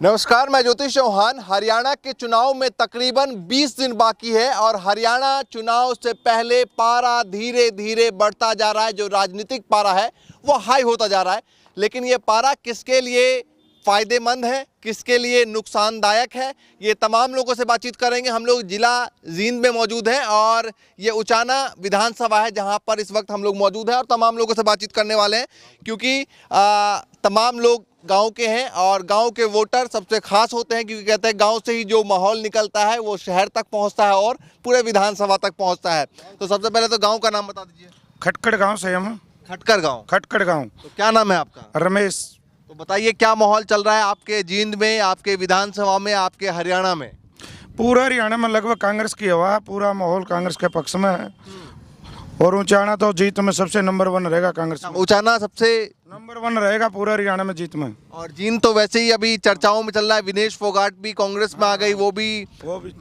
नमस्कार, मैं ज्योतिष चौहान। हरियाणा के चुनाव में तकरीबन 20 दिन बाकी है और हरियाणा चुनाव से पहले पारा धीरे धीरे बढ़ता जा रहा है। जो राजनीतिक पारा है वो हाई होता जा रहा है, लेकिन ये पारा किसके लिए फ़ायदेमंद है, किसके लिए नुकसानदायक है, ये तमाम लोगों से बातचीत करेंगे। हम लोग ज़िला जींद में मौजूद हैं और ये उचाना विधानसभा है जहां पर इस वक्त हम लोग मौजूद हैं और तमाम लोगों से बातचीत करने वाले हैं, क्योंकि तमाम लोग गांव के हैं और गांव के वोटर सबसे खास होते हैं, क्योंकि कहते हैं गांव से ही जो माहौल निकलता है वो शहर तक पहुंचता है और पूरे विधानसभा तक पहुंचता है। तो सबसे पहले तो गांव का नाम बता दीजिए। खटकड़ गांव से हम। खटकर गांव। खटकड़ गांव। तो क्या नाम है आपका? रमेश। तो बताइए, क्या माहौल चल रहा है आपके जींद में, आपके विधानसभा में, आपके हरियाणा में? पूरा हरियाणा में लगभग कांग्रेस की हवा है, पूरा माहौल कांग्रेस के पक्ष में है और उचाना तो जीत में सबसे नंबर 1 रहेगा। कांग्रेस उचाना सबसे नंबर 1 रहेगा पूरा हरियाणा में जीत में। और जींद तो वैसे ही अभी चर्चाओं में चल रहा है। विनेश फोगाट भी कांग्रेस में आ गई, वो भी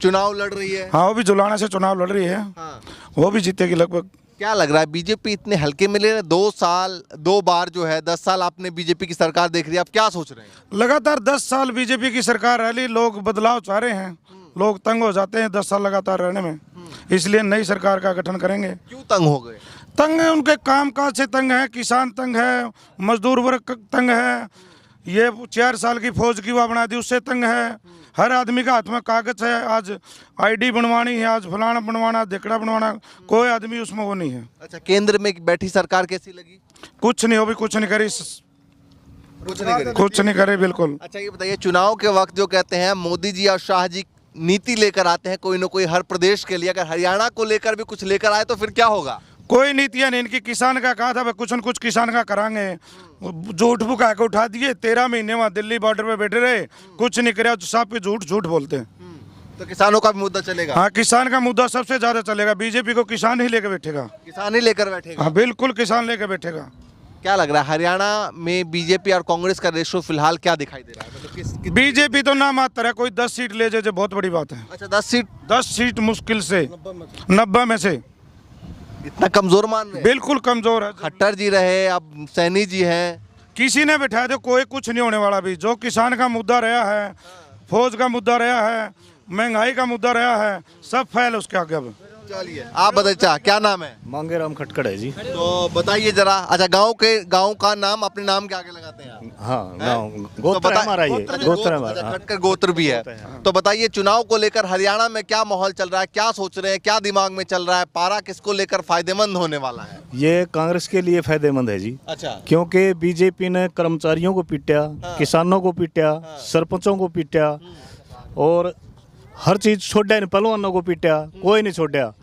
चुनाव लड़ रही है। हाँ, वो भी जुलाना से चुनाव लड़ रही है। हाँ। वो भी जीतेगी लगभग। क्या लग रहा है, बीजेपी इतने हल्के में ले रहे? 2 बार जो है 10 साल आपने बीजेपी की सरकार देख रही है, आप क्या सोच रहे हैं? लगातार 10 साल बीजेपी की सरकार रही, लोग बदलाव चाह रहे हैं, लोग तंग हो जाते हैं 10 साल लगातार रहने में, इसलिए नई सरकार का गठन करेंगे। क्यों तंग हो गए? तंग है, उनके कामकाज से तंग है, किसान तंग है, मजदूर वर्ग तंग है, ये 4 साल की फौज की वो बना दी उससे तंग है। हर आदमी का हाथ में कागज है, आज आईडी बनवानी है, आज फलाना बनवाना, धिकड़ा बनवाना, कोई आदमी उसमें वो नहीं है। अच्छा, केंद्र में बैठी सरकार कैसी लगी? कुछ नहीं, वो भी कुछ नहीं करी, कुछ नहीं करे बिल्कुल। अच्छा, ये बताइए, चुनाव के वक्त जो कहते हैं मोदी जी और शाह जी नीति लेकर आते हैं कोई ना कोई हर प्रदेश के लिए, अगर हरियाणा को लेकर भी कुछ लेकर आए तो फिर क्या होगा? कोई नीतियां नहीं इनकी। किसान का कहा था कुछ न कुछ किसान का करांगे, झूठ बुका के उठा दिए। 13 महीने वहाँ दिल्ली बॉर्डर पे बैठे रहे, कुछ नहीं करे, सब पे झूठ बोलते हैं। तो किसानों का भी मुद्दा चलेगा? हाँ, किसान का मुद्दा सबसे ज्यादा चलेगा। बीजेपी को किसान ही लेकर बैठेगा। किसान ही लेकर बैठेगा? हाँ बिल्कुल, किसान लेकर बैठेगा। क्या लग रहा है हरियाणा में बीजेपी और कांग्रेस का रेशो फिलहाल क्या दिखाई दे रहा है? मतलब बीजेपी तो ना मात्र है, कोई 10 सीट ले जाए बहुत बड़ी बात है। अच्छा, 10 सीट मुश्किल से 90 में से। इतना कमजोर मान रहे हैं? बिल्कुल कमजोर है। खट्टर जी रहे, अब सैनी जी हैं, किसी ने बैठा दो, कोई कुछ नहीं होने वाला। भी जो किसान का मुद्दा रहा है, फौज का मुद्दा रहा है, महंगाई का मुद्दा रहा है, सब फैल उसके आगे। अब चलिए, आप बताइए, क्या नाम है? मांगेराम खटकड़ है जी। तो बताइए जरा। अच्छा, गांव का नाम अपने नाम के आगे लगाते हैं आप? हाँ, गाँव गोत्र हमारा ये, गोत्र हमारा। खटकर गोत्र भी है। तो बताइए, चुनाव को लेकर हरियाणा में क्या माहौल चल रहा है, क्या सोच रहे हैं, क्या दिमाग में चल रहा है? पारा किसको लेकर फायदेमंद होने वाला है? ये कांग्रेस के लिए फायदेमंद है जी। अच्छा। क्योंकि बीजेपी ने कर्मचारियों को पीटा, किसानों को पीटा, सरपंचों को पीटा और हर चीज छोड़ा, पहलवानों को पीटा, कोई नहीं छोड़ा।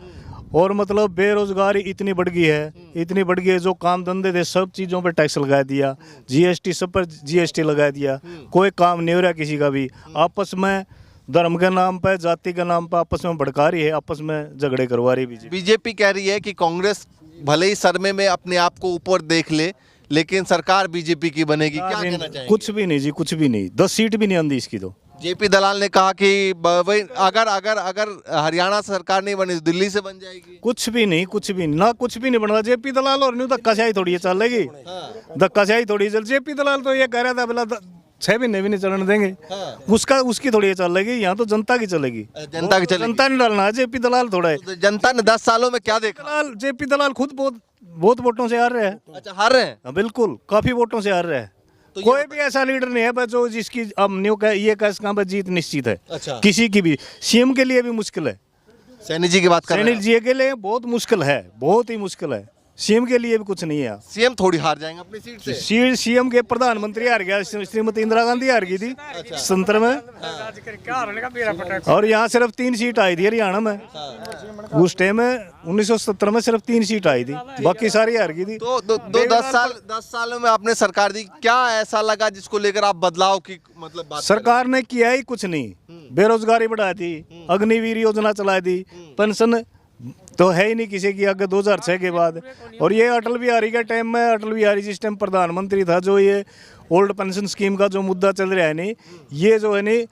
और मतलब बेरोजगारी इतनी बढ़ गई है, जो काम धंधे थे सब चीज़ों पर टैक्स लगा दिया, जीएसटी सब पर जीएसटी लगा दिया, कोई काम नहीं हो रहा किसी का भी। आपस में धर्म के नाम पर, जाति के नाम पर आपस में भड़का रही है, आपस में झगड़े करवा रही है। बीजेपी कह रही है कि कांग्रेस भले ही सरमे में अपने आप को ऊपर देख ले, लेकिन सरकार बीजेपी की बनेगी। क्या कहना चाहेंगे? कुछ भी नहीं जी, कुछ भी नहीं। 10 सीट भी नहीं आंदी इसकी। तो जेपी दलाल ने कहा कि अगर हरियाणा सरकार नहीं बनी तो दिल्ली से बन जाएगी। कुछ भी नहीं ना, कुछ भी नहीं बन रहा। जेपी दलाल और न्यू धक्काशाही थोड़ी चलेगी। धक्काशाही थोड़ी चल। जेपी दलाल तो ये कह रहा था बोला 6 महीने भी नहीं चलने देंगे। उसकी थोड़ी चलेगी, यहाँ तो जनता की चलेगी। जनता ने डालना है, जेपी दलाल थोड़ा है। तो जनता ने 10 सालों में क्या देखा? जेपी दलाल खुद बहुत वोटों से हार रहे हैं। अच्छा, हार रहे हैं? बिल्कुल, काफी वोटों से हार रहे हैं। तो कोई भी ऐसा लीडर नहीं है जो जिसकी अब न्यू ये पर जीत निश्चित है। अच्छा। किसी की भी। सीएम के लिए भी मुश्किल है। सैनी जी की बात कर रहे हैं? सैनी जी के लिए बहुत मुश्किल है, बहुत ही मुश्किल है। सीएम के लिए भी कुछ नहीं है। सीएम थोड़ी हार जाएंगे अपनी सीट से। सीएम के प्रधानमंत्री हार गया, श्रीमती इंदिरा गांधी हार गई थी 70 में। और यहाँ सिर्फ 3 सीट आई थी हरियाणा में। उस टाइम में 1970 में सिर्फ 3 सीट आई थी, बाकी सारी हार गई थी। तो 10 सालों में आपने सरकार दी, क्या ऐसा लगा जिसको लेकर आप बदलाव की मतलब बात? सरकार ने किया ही कुछ नहीं। बेरोजगारी बढ़ा दी, अग्निवीर योजना चला दी, पेंशन तो है ही नहीं किसी की आगे 2006 के बाद। और ये अटल बिहारी के टाइम में, अटल बिहारी जिस टाइम प्रधानमंत्री था, जो ये ओल्ड पेंशन स्कीम का जो मुद्दा चल रहा है नहीं, ये जो है नहीं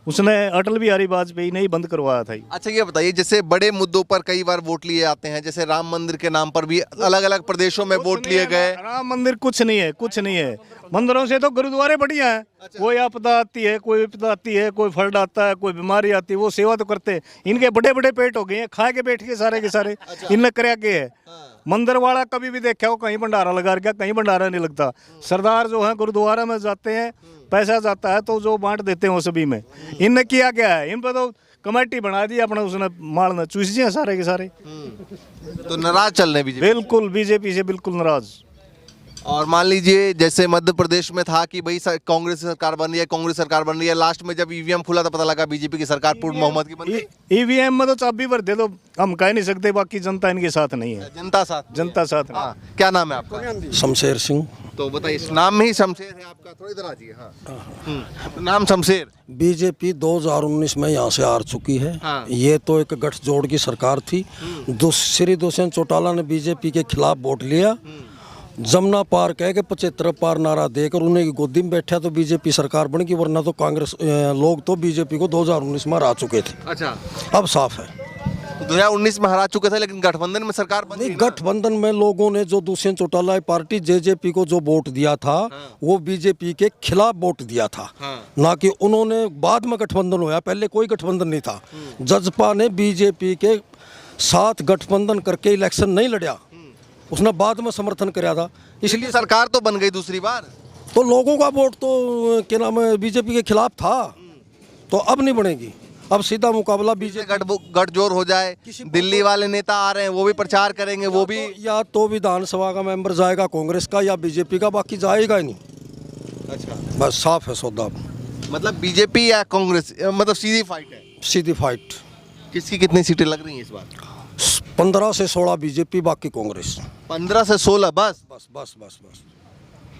उसने अटल बिहारी वाजपेयी ने ही बंद करवाया था ये। अच्छा ये बताइए, जैसे बड़े मुद्दों पर कई बार वोट लिए जाते हैं, जैसे राम मंदिर के नाम पर भी अलग अलग प्रदेशों में वोट लिए गए। राम मंदिर कुछ नहीं है, कुछ नहीं है। मंदिरों से तो गुरुद्वारे बढ़िया है। कोई आपदा आती है, कोई विपदा आती है, कोई फ्लड आता है, कोई बीमारी आती है, वो सेवा तो करते हैं। इनके बड़े बड़े पेट हो गए हैं, खा के बैठ के सारे के सारे। इनने करया के है। मंदिर वाला कभी भी देखा हो कहीं भंडारा लगा रखा, कहीं भंडारा नहीं लगता। सरदार जो है गुरुद्वारा में जाते हैं, पैसा जाता है तो जो बांट देते हैं वो सभी में। इनने किया क्या है, इन पर तो कमेटी बना दी अपने, उसने माल में चूस दिए सारे के सारे। तो नाराज चल रहे बीजेपी। बिल्कुल बीजेपी से बिल्कुल नाराज। और मान लीजिए जैसे मध्य प्रदेश में था कि भाई कांग्रेस सरकार बन रही है, कांग्रेस सरकार बन रही है, लास्ट में जब ईवीएम खुला तो पता लगा बीजेपी की सरकार पूर्ण बहुमत की बन गई। ईवीएम में तो चाबी भर दे दो, हम कह नहीं सकते, बाकी जनता इनके साथ नहीं है। जनता साथ, जनता साथ नहीं। हाँ। क्या नाम है आपका? शमशेर सिंह। तो बताइए, इस नाम में ही शमशेर है आपका, थोड़ी इधर आ जाइए। हाँ। नाम शमशेर। बीजेपी 2019 में यहाँ से हार चुकी है। हाँ। ये तो एक गठजोड़ की सरकार थी। श्री दुष्यंत चौटाला ने बीजेपी के खिलाफ वोट लिया, जमुना पार कह के 75 पार नारा देकर उन्हें की गोदी में बैठा तो बीजेपी सरकार बन गई, वरना तो कांग्रेस लोग तो बीजेपी को 2019 में हरा चुके थे। अच्छा, अब साफ है। 2019 में हरा चुके थे, लेकिन गठबंधन में सरकार बन नहीं, गई ना। गठबंधन में लोगों ने जो दुष्यंत चौटाला पार्टी जेजेपी को जो वोट दिया था, वो बीजेपी के खिलाफ वोट दिया था। ना कि उन्होंने बाद में गठबंधन होया, पहले कोई गठबंधन नहीं था। जजपा ने बीजेपी के साथ गठबंधन करके इलेक्शन नहीं लड़ा, उसने बाद में समर्थन कराया था, इसलिए सरकार तो बन गई दूसरी बार। तो लोगों का वोट तो क्या नाम है बीजेपी के खिलाफ था, तो अब नहीं बनेगी। अब सीधा मुकाबला बीजेपी गठजोड़ हो जाए, दिल्ली वाले नेता आ रहे हैं, वो भी प्रचार करेंगे, वो भी या तो विधानसभा का मेंबर जाएगा कांग्रेस का या बीजेपी का, बाकी जाएगा ही नहीं। अच्छा, बस साफ है सौदा। मतलब बीजेपी या कांग्रेस, मतलब सीधी फाइट है। सीधी फाइट। किसकी कितनी सीटें लग रही हैं इस बार? 15 से 16 बीजेपी, बाकी कांग्रेस। 15 से 16 बस। बस बस बस बस।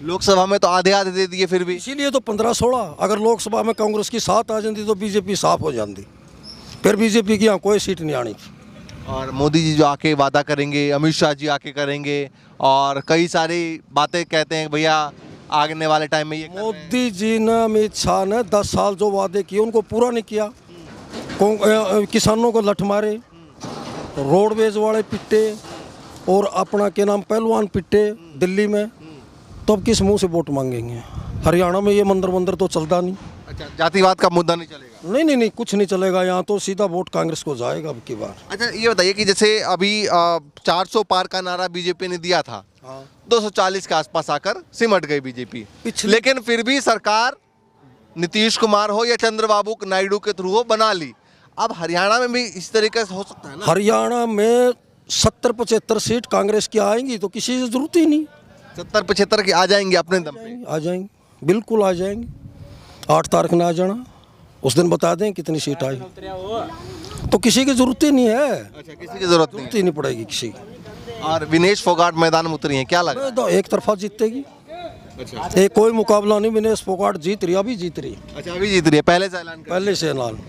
लोकसभा में तो आधे आधे दे दिए फिर भी। इसीलिए तो 15-16। अगर लोकसभा में कांग्रेस की 7 आ जाती तो बीजेपी साफ हो जाती, फिर बीजेपी की यहाँ कोई सीट नहीं आनी। और मोदी जी जो आके वादा करेंगे, अमित शाह जी आके करेंगे, और कई सारी बातें कहते हैं भैया आगने वाले टाइम में ये मोदी जी ने, अमित शाह ने 10 साल जो वादे किए उनको पूरा नहीं किया। किसानों को लठ मारे, रोडवेज वाले पिटे, और अपना क्या नाम पहलवान पिटे दिल्ली में, तो अब किस मुंह से वोट मांगेंगे? हरियाणा में ये मंदिर तो चलता नहीं। अच्छा, जातिवाद का मुद्दा नहीं चलेगा? नहीं नहीं नहीं, कुछ नहीं चलेगा यहाँ तो, सीधा वोट कांग्रेस को जाएगा अब की बार। अच्छा ये बताइए कि जैसे अभी 400 पार का नारा बीजेपी ने दिया था, 240 के आसपास आकर सिमट गई बीजेपी, लेकिन फिर भी सरकार नीतीश कुमार हो या चंद्रबाबू नायडू के थ्रू हो बना ली। अब हरियाणा में भी इस तरीके से हो सकता है ना? हरियाणा में 70-75 सीट कांग्रेस की आएंगी, तो किसी की जरूरत ही नहीं। 70-75 की आ जाएंगी अपने दम पे? आ जाएंगे, बिल्कुल आ जाएंगे। 8 तारीख में आ जाना, उस दिन बता दें कितनी सीट आई। तो किसी की जरूरत ही नहीं है। अच्छा, किसी की जरूरत ही नहीं पड़ेगी किसी की। और विनेश फोगाट मैदान में उतरी हैं, क्या लगा? तो एक तरफा जीतेगी। अच्छा, एक कोई मुकाबला नहीं। विनेश फोगाट जीत रही, अभी जीत रही। अच्छा अभी जीत रही है, पहले से ऐलान कर? पहले से ऐलान।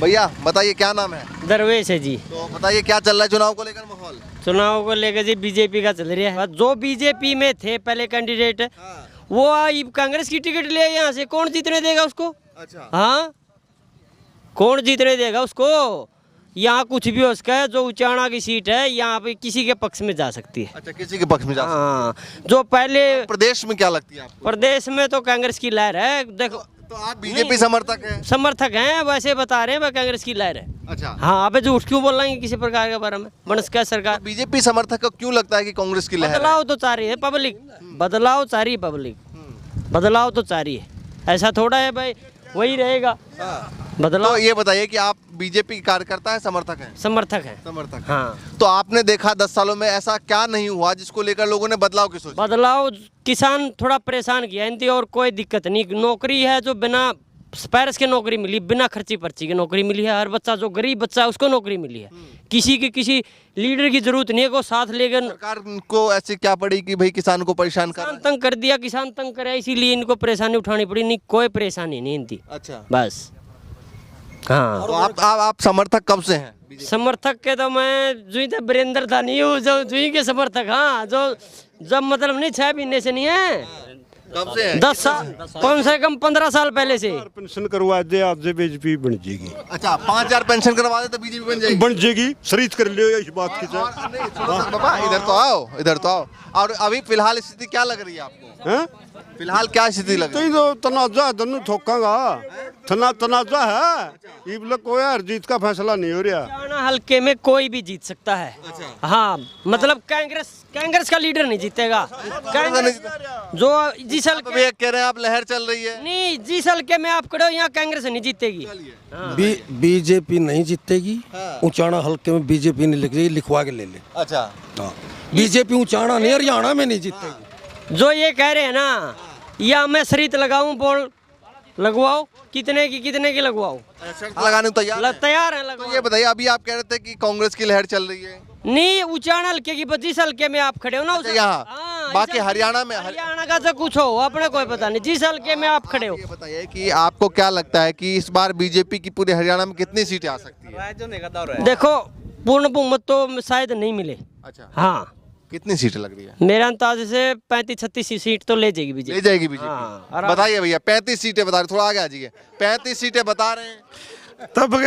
भैया बताइए क्या नाम है? दरवेश है जी। तो बताइए क्या चल रहा है चुनाव को लेकर माहौल? चुनाव को लेकर जी बीजेपी का चल रहा है। जो बीजेपी में थे पहले कैंडिडेट, वो अब कांग्रेस की टिकट ले यहाँ से, कौन जीतने देगा उसको? अच्छा, हाँ, कौन जीतने देगा उसको? यहाँ कुछ भी हो सकता है। जो उचाणा की सीट है यहाँ पे किसी के पक्ष में जा सकती है। अच्छा, किसी के पक्ष में जा सकती है। हाँ, जो पहले प्रदेश में क्या लगती है आपको? प्रदेश में तो कांग्रेस की लहर है। देखो, तो आप बीजेपी समर्थक हैं? समर्थक हैं, वैसे बता रहे हैं वह कांग्रेस की लहर है। अच्छा, हाँ, अबे झूठ क्यों बोल रहे हैं किसी प्रकार के बारे में? मनस क्या सरकार तो बीजेपी समर्थक को क्यों लगता है कि कांग्रेस की लहर है? बदलाव तो चाह रही है पब्लिक, बदलाव चाह रही है पब्लिक, बदलाव तो चाह रही है। ऐसा थोड़ा है भाई वही रहेगा बदलाव। तो ये बताइए कि आप बीजेपी के कार्यकर्ता है, समर्थक हैं? समर्थक है। समर्थक। हाँ, तो आपने देखा 10 सालों में ऐसा क्या नहीं हुआ जिसको लेकर लोगों ने बदलाव की सोची? बदलाव किसान थोड़ा परेशान किया इनकी, और कोई दिक्कत नहीं। नौकरी है जो बिना स्पैरस के नौकरी मिली, बिना खर्ची पर्ची की नौकरी मिली है। हर बच्चा जो गरीब बच्चा है उसको नौकरी मिली है। किसी लीडर की जरूरत नहीं है को साथ लेकर। सरकार को ऐसी क्या पड़ी कि भाई किसान को परेशान कर? किसान तंग कर दिया, किसान तंग करे, इसीलिए इनको परेशानी उठानी पड़ी। नहीं, कोई परेशानी नहीं इनकी। अच्छा, बस। हाँ, तो आप समर्थक कब से हैं? समर्थक के तो मैं जुई तो वीरेंद्र था नहीं हूँ, जो जुई के समर्थक। हाँ, जो जब मतलब नहीं 6 महीने से नहीं है, कब से है? 10 साल, कम से कम 15 साल पहले से। पेंशन करवा दे आज बीजेपी बन जाएगी। अच्छा 5,000 पेंशन करवा दे तो बीजेपी बन जाएगी। बन जाएगी, शरीत कर लियो इस बात की। नहीं, सुनो तो बाबा, इधर तो आओ, इधर तो आओ। और अभी फिलहाल स्थिति क्या लग रही है आपको? हैं? फिलहाल क्या स्थिति लग रही है? तो तनाजा है, दोनों ठोकांगा। तनाजा है, इबले कोई हार जीत का फैसला नहीं हो रहा। हरियाणा हल्के में कोई भी जीत सकता है। हाँ, मतलब कांग्रेस का लीडर नहीं जीतेगा। कांग्रेस जो जिस तो हल्के भैया कह रहे हैं आप लहर चल रही है। नहीं, जिस हल्के में आप खड़े हो यहाँ कांग्रेस नहीं जीतेगी। बीजेपी नहीं जीतेगी। उचाना हल्के में बीजेपी नहीं लिख लिखवा के ले ले। अच्छा बीजेपी उचाना नहीं, हरियाणा में नहीं जीतेगी। जो ये कह रहे हैं ना, या मैं शरीत लगाऊं, बोल लगवाओ, कितने की लगवाओ, शर्त लगाने को तैयार तैयार है तो लगवाओ। ये बताइए, अभी आप कह रहे थे कि कांग्रेस की लहर चल रही है नहीं, उचाना हल्के की 25 हल्के में आप खड़े हो ना, अच्छा, यहाँ हाँ, बाकी इस हरियाणा में हरियाणा का तो कुछ हो अपने कोई पता नहीं, जिस हल्के में आप खड़े हो। ये बताइए कि आपको क्या लगता है कि इस बार बीजेपी की पूरे हरियाणा में कितनी सीटें आ सकती है? देखो, पूर्ण बहुमत तो शायद नहीं मिले। अच्छा हाँ, कितनी सीटें लग रही है? मेरे अंदाजे से 35-36 सीट तो ले जाएगी ले बीजेपी। जाएगी बीजेपी। हाँ, आराम। बताइए भैया, 35 सीटें बता रहे, थोड़ा आगे आ जाइए। 35 सीटें बता रहे हैं। तब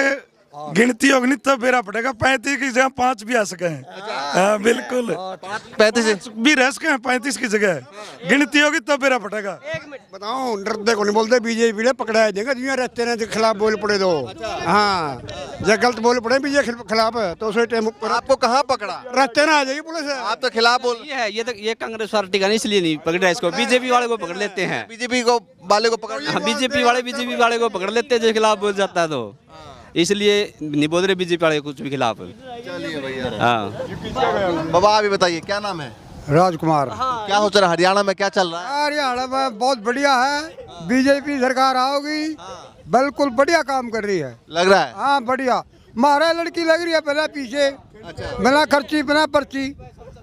गिनती होगी नहीं तब बेरा पड़ेगा। 35 की जगह 5 भी आ सके हैं। हाँ बिल्कुल, 35 भी रह सके हैं 35 की जगह। गिनती होगी तब बेरा पड़ेगा। बताओ, डरते को नहीं बोलते, बीजेपी ने पकड़ा देगा। दुनिया रहते रहे खिलाफ बोल पड़े दो। हाँ, जब गलत बोल पड़े बीजेपी के खिलाफ तो उसे टाइम आपको कहाँ पकड़ा? रहते ना आ जाएगी पुलिस। आप तो खिलाफ बोल। ये कांग्रेस पार्टी का नहीं, इसलिए नहीं पकड़ा इसको। बीजेपी वाले को पकड़ लेते हैं। बीजेपी को वाले को पकड़ लिया। बीजेपी वाले को पकड़ लेते हैं जो खिलाफ बोल जाता है, तो इसलिए नहीं बोल रहे बीजेपी वाले कुछ भी खिलाफ। चलिए भैया। हाँ, बाबा आप भी बताइए, क्या नाम है? राजकुमार। क्या सोच रहा है हरियाणा में क्या चल रहा है? हरियाणा में बहुत बढ़िया है, बीजेपी सरकार आओगी, बिल्कुल बढ़िया काम कर रही है। लग रहा है? हाँ बढ़िया, हमारा लड़की लग रही है बिना पीछे, बिना खर्ची, बिना पर्ची,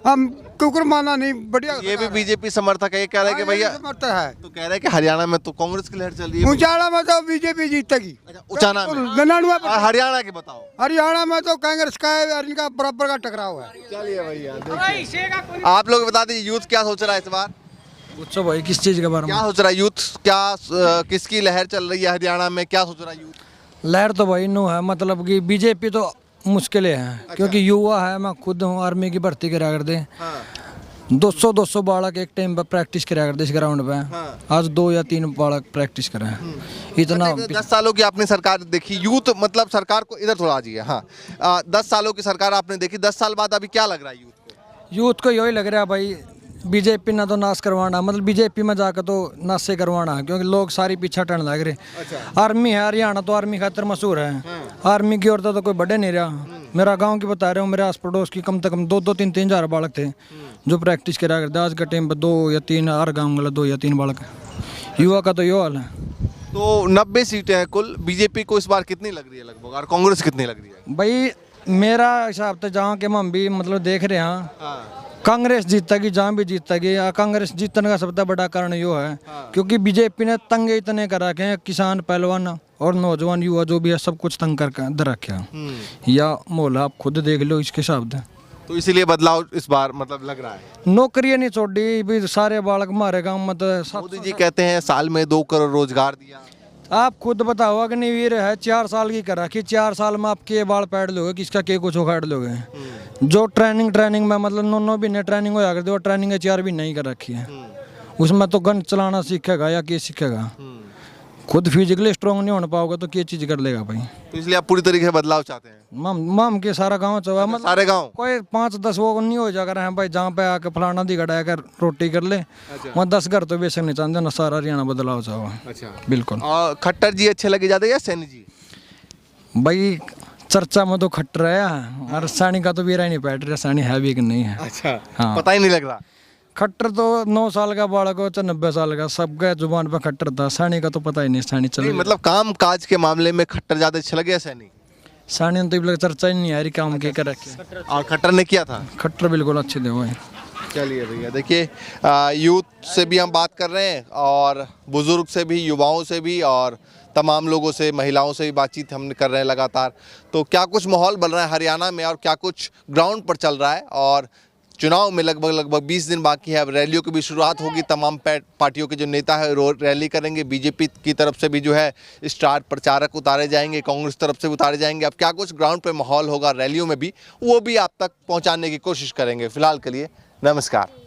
हम कुकुर माना नहीं, बढ़िया। ये भी बीजेपी समर्थक है, ये कह रहे हैं कि भैया, समर्थ है। तो कह रहे हैं कि हरियाणा में तो कांग्रेस की लहर चल रही है। उचाना में तो बीजेपी जीतेगी। उचाना में? 99। और हरियाणा के बताओ। हरियाणा में तो कांग्रेस का है और इनका बराबर का टकराव है। चलिए भैया, आप लोग बता दीजिए, यूथ क्या सोच रहा है इस बार? पूछो भाई, किस चीज के बारे में? क्या सोच रहा है यूथ? क्या किसकी लहर चल रही है हरियाणा में? क्या सोच रहा है यूथ? लहर तो भाई नो है, मतलब कि बीजेपी तो मुश्किलें हैं। क्योंकि युवा है, मैं खुद हूँ, आर्मी की भर्ती करा कर दे। 200 बालक एक टाइम पर प्रैक्टिस करा करते इस ग्राउंड पे। आज 2 या 3 बालक प्रैक्टिस कर रहे हैं। इतना 10 सालों की आपने सरकार देखी, यूथ मतलब सरकार को, इधर थोड़ा आ जाइए। हाँ, 10 सालों की सरकार आपने देखी, 10 साल बाद अभी क्या लग रहा है यूथ को? यूथ को यही लग रहा है भाई, बीजेपी ना तो नाश करवाना, मतलब बीजेपी में जाकर तो नाश से करवाना है, क्योंकि लोग सारी पीछे हटने लग रहे। आर्मी है, हरियाणा तो आर्मी खातर मशहूर है। आर्मी की औरतें तो कोई बढ़े नहीं रहा। मेरा गांव की बता रहे हो, मेरे आस पड़ोस की कम से कम 2-3 हजार बालक थे जो प्रैक्टिस करा करते। आज के टाइम पर 2 या 3, हर गाँव वाला 2 या 3 बालक। युवा का तो यो हाल है। तो 90 सीटें हैं कुल। बीजेपी को इस बार कितनी लग रही है लगभग, और कांग्रेस कितनी लग रही है? भाई मेरा हिसाब से जहाँ के हम भी मतलब देख रहे हैं, कांग्रेस जीतेगी, जहाँ भी जीतेगी। कांग्रेस जीतने का सबसे बड़ा कारण यो है क्योंकि बीजेपी ने तंगे इतने कर रखे हैं, किसान, पहलवान और नौजवान युवा जो भी है सब कुछ तंग कर दे रखे हैं। या मोहल्ला आप खुद देख लो इसके हिसाब से। तो इसीलिए बदलाव इस बार मतलब लग रहा है। नौकरियां नहीं छोड़ी भी, सारे बालक मारे गाँव में। मोदी जी कहते हैं साल में 2 करोड़ रोजगार दिया। आप खुद बताओ, अग्निवीर है 4 साल की करा कि 4 साल में आप के बाल पैड लोगे, किसका के कुछ उखाड़ लोगे। जो ट्रेनिंग में मतलब 9 महीने ट्रेनिंग होया करती है, ट्रेनिंग 4 भी नहीं कर रखी है। उसमें तो गन चलाना सीखेगा या के सीखेगा। खुद फिजिकली स्ट्रांग नहीं होने पाओगे तो क्या चीज कर लेगा भाई। तो इसलिए आप पूरी तरीके से बदलाव चाहते हैं? माम के सारा गाँव चला, मतलब सारे गांव? कोई 5-10 वो नहीं हो जाकर है भाई, जहाँ पे आके फलाना दी गड़ा कर रोटी कर ले। वहाँ 10 घर तो बेशक नहीं चाहते ना, सारा हरियाणा बदलाव चाहो। अच्छा, बिल्कुल। और खट्टर जी अच्छे लगे जाते या सैनी जी? भाई चर्चा में तो खट्टर है, और सानी का तो वीरा ही नहीं बैठ रहा, सानी है भी कि नहीं है। अच्छा, हाँ। पता ही नहीं लग रहा। खट्टर तो 9 साल का बालक हो चाहे 90 साल का, सबके जुबान पे खट्टर था। सानी का तो पता ही नहीं, सानी चल नहीं, मतलब काम काज के मामले में खट्टर ज्यादा अच्छे लगे या सैनी? सानी तो इबले चर्चा ही नहीं आ रही काम के कर रखे। और खट्टर ने किया था? खट्टर बिल्कुल अच्छे थे भाई। चलिए भैया, देखिए यूथ से भी हम बात कर रहे हैं, और बुजुर्ग से भी, युवाओं से भी, और तमाम लोगों से, महिलाओं से भी बातचीत हम कर रहे हैं लगातार। तो क्या कुछ माहौल बन रहा है हरियाणा में, और क्या कुछ ग्राउंड पर चल रहा है, और चुनाव में लगभग 20 दिन बाकी है। अब रैलियों की भी शुरुआत होगी। तमाम पार्टियों के जो नेता है रैली करेंगे। बीजेपी की तरफ से भी जो है स्टार प्रचारक उतारे जाएंगे, कांग्रेस तरफ से उतारे जाएंगे। अब क्या कुछ ग्राउंड पे माहौल होगा रैलियों में भी, वो भी आप तक पहुंचाने की कोशिश करेंगे। फिलहाल के लिए नमस्कार।